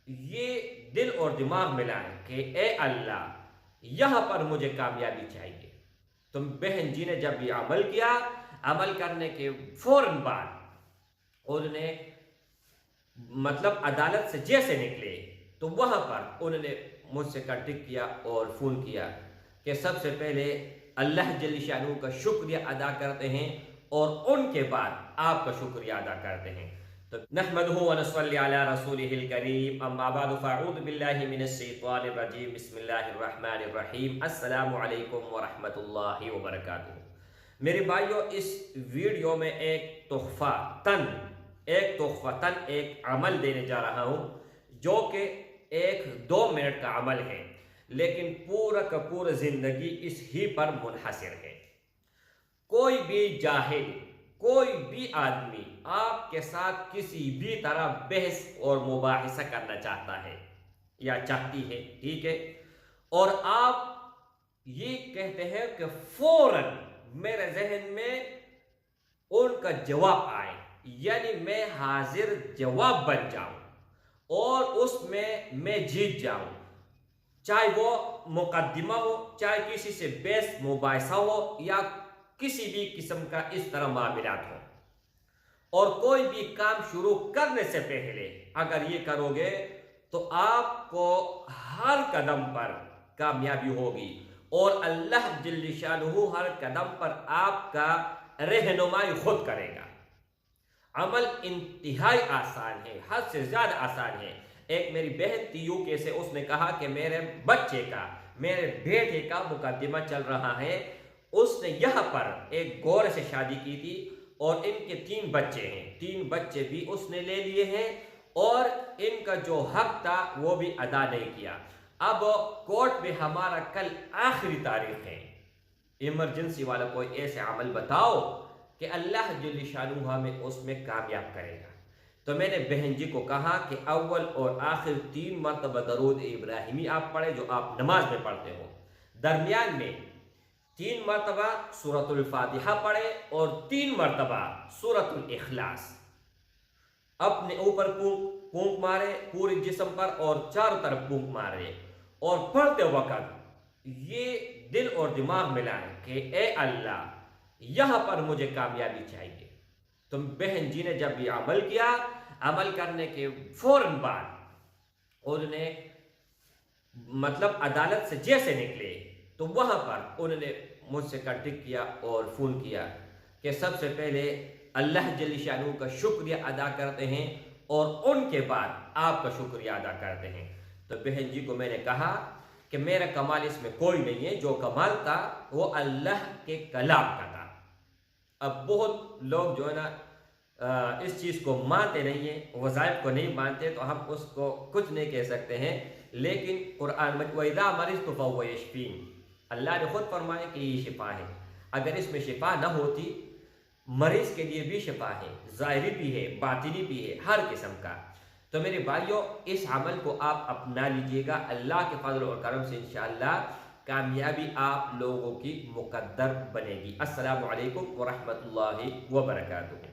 یہ دل اور دماغ میں لائیں کہ اے اللہ یہاں پر مجھے کامیابی چاہیے۔ تو بہن جی نے جب یہ عمل کیا، عمل کرنے کے فوراً بعد انہوں نے عدالت سے جیسے نکلے تو وہاں پر انہوں نے مجھ سے کانٹیکٹ کیا اور فون کیا کہ سب سے پہلے اللہ جل شانہ کا شکریہ ادا کرتے ہیں اور ان کے بعد آپ کا شکریہ ادا کرتے ہیں۔ تو نحمدہ ونصلی علی رسولہ الکریم، اما بعد فاعوذ باللہ من الشیطان الرجیم، بسم اللہ الرحمن الرحیم، السلام علیکم ورحمۃ اللہ وبرکاتہ۔ میرے بھائیو، اس ویڈیو میں ایک تحفہ تن ایک عمل دینے جا رہا ہوں جو کہ 1-2 منٹ کا عمل ہے، لیکن پورا کا پورا زندگی اس ہی پر منحصر ہے۔ کوئی بھی جاہل، کوئی بھی آدمی آپ کے ساتھ کسی بھی طرح بحث اور مباحثہ کرنا چاہتا ہے یا چاہتی ہے، ٹھیک ہے، اور آپ یہ کہتے ہیں کہ فوراً میرے ذہن میں ان کا جواب آئے، یعنی میں حاضر جواب بن جاؤں اور اس میں جیت جاؤں، چاہے وہ مقدمہ ہو، چاہے کسی سے بحث مباحثہ ہو یا کسی بھی قسم کا اس طرح معاملات ہو، اور کوئی بھی کام شروع کرنے سے پہلے اگر یہ کرو گے تو آپ کو ہر قدم پر کامیابی ہوگی اور اللہ جل شانہ ہر قدم پر آپ کا رہنمائی خود کرے گا۔ عمل انتہائی آسان ہے، حد سے زیادہ آسان ہے۔ ایک میری بہن تھی یوکے سے، اس نے کہا کہ میرے بیٹے کا مقدمہ چل رہا ہے، اس نے یہاں پر ایک گور سے شادی کی تھی اور ان کے 3 بچے ہیں، 3 بچے بھی اس نے لے لیے ہیں اور ان کا جو حق تھا وہ بھی ادا نہیں کیا۔ اب کورٹ میں ہمارا کل آخری تاریخ ہے، ایمرجنسی والا کوئی ایسے عمل بتاؤ کہ اللہ جل شانہ ہمیں اس میں کامیاب کرے گا۔ تو میں نے بہن جی کو کہا کہ اول اور آخر 3 مرتبہ درود ابراہیمی آپ پڑھیں جو آپ نماز میں پڑھتے ہو، درمیان میں 3 مرتبہ سورۃ الفاتحہ پڑھے اور 3 مرتبہ سورۃ الاخلاص، اپنے اوپر پونک مارے پورے جسم پر اور چاروں طرف پونک مارے، اور پڑھتے وقت یہ دل اور دماغ میں لائیں کہ اے اللہ یہاں پر مجھے کامیابی چاہیے۔ تو بہن جی نے جب یہ عمل کیا، عمل کرنے کے فوراً بعد انہوں نے عدالت سے جیسے نکلے تو وہاں پر انہوں نے مجھ سے کانٹیکٹ کیا اور فون کیا کہ سب سے پہلے اللہ جل شانہ کا شکریہ ادا کرتے ہیں اور ان کے بعد آپ کا شکریہ ادا کرتے ہیں۔ تو بہن جی کو میں نے کہا کہ میرا کمال اس میں کوئی نہیں ہے، جو کمال تھا وہ اللہ کے کلام کا تھا۔ اب بہت لوگ جو ہے نا اس چیز کو مانتے نہیں ہیں، وظائف کو نہیں مانتے، تو ہم اس کو کچھ نہیں کہہ سکتے ہیں، لیکن قرآن میں وَإِذَا مَرِضْتُ فَهُوَ يَشْفِينِ، اللہ نے خود فرمایا کہ یہ شفا ہے۔ اگر اس میں شفا نہ ہوتی، مریض کے لیے بھی شفا ہے، ظاہری بھی ہے، باطنی بھی ہے، ہر قسم کا۔ تو میرے بھائیوں، اس عمل کو آپ اپنا لیجئے گا، اللہ کے فضل اور کرم سے انشاءاللہ کامیابی آپ لوگوں کی مقدر بنے گی۔ السلام علیکم ورحمۃ اللہ وبرکاتہ۔